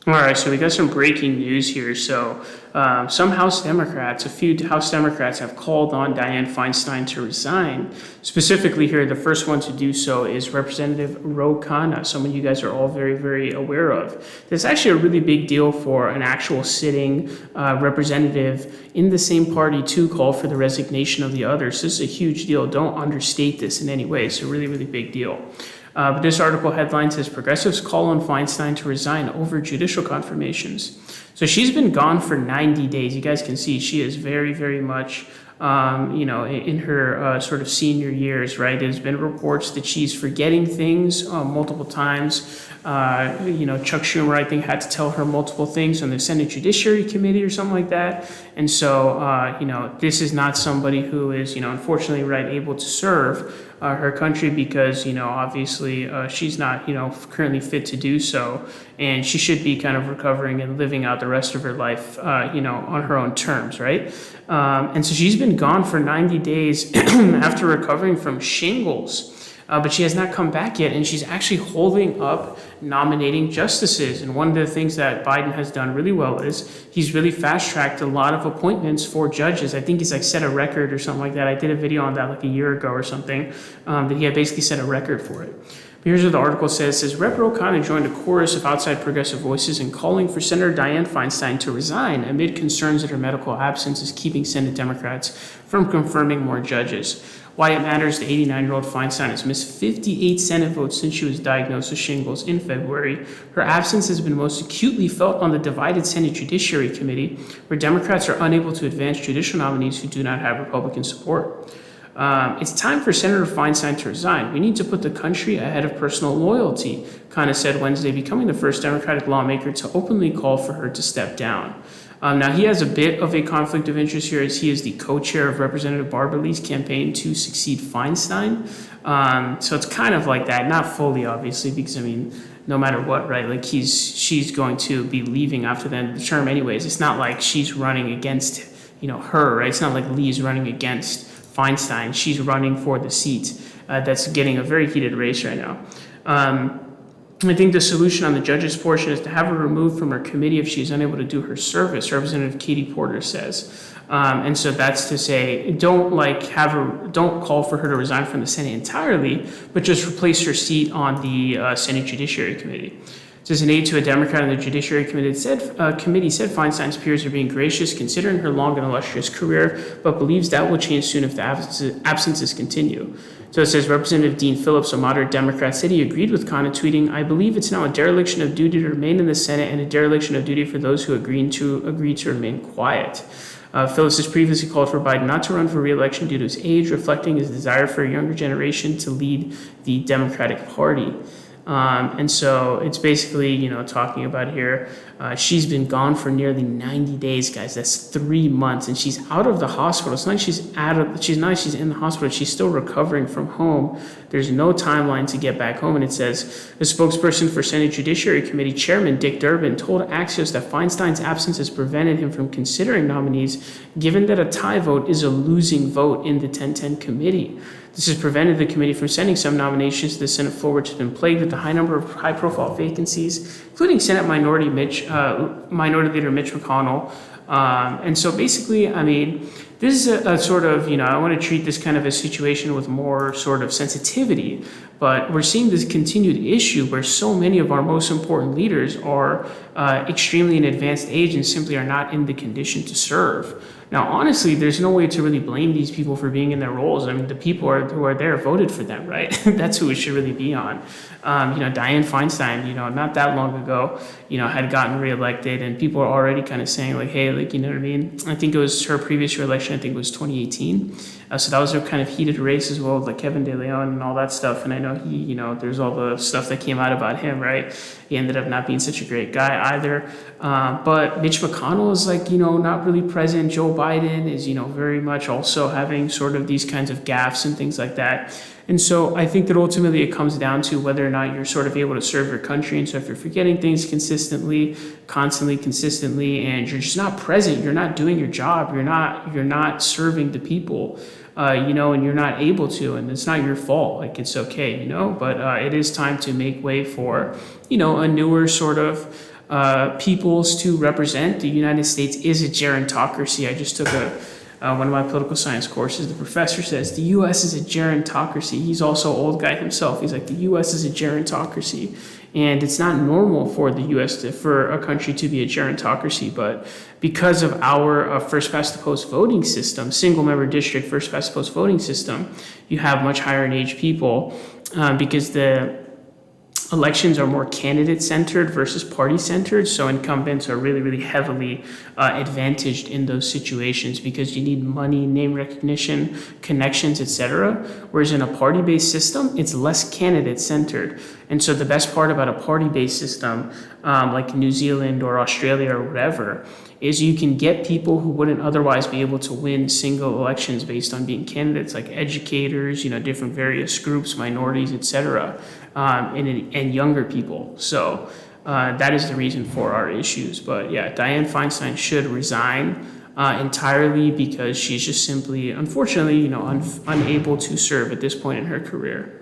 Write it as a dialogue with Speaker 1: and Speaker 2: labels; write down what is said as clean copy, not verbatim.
Speaker 1: All right, so we got some breaking news here. So, some House Democrats, a few House Democrats have called on Dianne Feinstein to resign. Specifically here, the first one to do so is Representative Khanna, someone you guys are all very, very aware of. This is actually a really big deal for an actual sitting representative in the same party to call for the resignation of the others. This is a huge deal. Don't understate this in any way. It's a really, really big deal. But this article headline says Progressives call on Feinstein to resign over judicial confirmations. So she's been gone for 90 days. You guys can see she is very, very much, in her sort of senior years, right? There's been reports that she's forgetting things multiple times. Chuck Schumer, I think, had to tell her multiple things on the Senate Judiciary Committee or something like that. And so, this is not somebody who is, unfortunately, right, able to serve her country because, obviously she's not, currently fit to do so. And she should be kind of recovering and living out the rest of her life, on her own terms, right? And so she's been gone for 90 days after recovering from shingles. But she has not come back yet, and she's actually holding up nominating justices. And one of the things that Biden has done really well is he's really fast-tracked a lot of appointments for judges. I think he's like set a record or something like that. I did a video on that like a year ago or something, that he had basically set a record for it. But here's what the article says. It says, Rep. Khanna joined a chorus of outside progressive voices in calling for Senator Dianne Feinstein to resign amid concerns that her medical absence is keeping Senate Democrats from confirming more judges. Why it matters, the 89-year-old Feinstein has missed 58 Senate votes since she was diagnosed with shingles in February. Her absence has been most acutely felt on the divided Senate Judiciary Committee, where Democrats are unable to advance judicial nominees who do not have Republican support. It's time for Senator Feinstein to resign. We need to put the country ahead of personal loyalty, Khanna said Wednesday, becoming the first Democratic lawmaker to openly call for her to step down. Now, he has a bit of a conflict of interest here as he is the co-chair of Representative Barberly's campaign to succeed Feinstein. So it's kind of like that, not fully, obviously, because, no matter what, right, like she's going to be leaving after the end of the term anyways. It's not like she's running against, her, right? It's not like Lee's running against Feinstein. She's running for the seat that's getting a very heated race right now. I think the solution on the judge's portion is to have her removed from her committee if she's unable to do her service, Representative Katie Porter says. And so that's to say, don't call for her to resign from the Senate entirely, but just replace her seat on the Senate Judiciary Committee. It says an aide to a Democrat on the Judiciary Committee said Feinstein's peers are being gracious considering her long and illustrious career, but believes that will change soon if the absences continue. So it says Representative Dean Phillips, a moderate Democrat, said he agreed with Khanna, tweeting, "I believe it's now a dereliction of duty to remain in the Senate and a dereliction of duty for those who agreed to remain quiet." Phillips has previously called for Biden not to run for re-election due to his age, reflecting his desire for a younger generation to lead the Democratic Party. And so it's basically, talking about here, she's been gone for nearly 90 days, guys. That's 3 months, and she's out of the hospital. It's not like she's in the hospital. She's still recovering from home. There's no timeline to get back home. And it says the spokesperson for Senate Judiciary Committee Chairman Dick Durbin told Axios that Feinstein's absence has prevented him from considering nominees, given that a tie vote is a losing vote in the 10-10 committee. This has prevented the committee from sending some nominations to the Senate floor, which has been plagued with a high number of high-profile vacancies, including Senate Minority Leader Mitch McConnell. And so basically, this is a sort of, I want to treat this kind of a situation with more sort of sensitivity, but we're seeing this continued issue where so many of our most important leaders are extremely in advanced age and simply are not in the condition to serve. Now, honestly, there's no way to really blame these people for being in their roles. The people who are there voted for them, right? That's who it should really be on. Dianne Feinstein, not that long ago, had gotten reelected, and people are already kind of saying like, hey, like, you know what I mean? I think it was her previous reelection. I think it was 2018. So that was a kind of heated race as well, like Kevin De Leon and all that stuff. And I know he, there's all the stuff that came out about him, right? He ended up not being such a great guy either. But Mitch McConnell is like, not really present. Joe Biden is, very much also having sort of these kinds of gaffes and things like that. And so I think that ultimately it comes down to whether or not you're sort of able to serve your country. And so if you're forgetting things consistently, consistently, and you're just not present, you're not doing your job, you're not serving the people, and you're not able to, and it's not your fault. Like, it's okay, but it is time to make way for, a newer sort of peoples to represent. The United States is a gerontocracy. I just took one of my political science courses. The professor says the U.S. is a gerontocracy. He's also an old guy himself. He's like, the U.S. is a gerontocracy. And it's not normal for the U.S. for a country to be a gerontocracy, but because of our first past the post voting system, single member district first past the post voting system, you have much higher in age people because the elections are more candidate centered versus party centered. So incumbents are really, really heavily advantaged in those situations because you need money, name recognition, connections, etc. Whereas in a party based system, it's less candidate centered. And so the best part about a party based system, like New Zealand or Australia or whatever, is you can get people who wouldn't otherwise be able to win single elections based on being candidates, like educators, different various groups, minorities, etc., and younger people. So that is the reason for our issues. But yeah, Dianne Feinstein should resign entirely because she's just simply, unfortunately, unable to serve at this point in her career.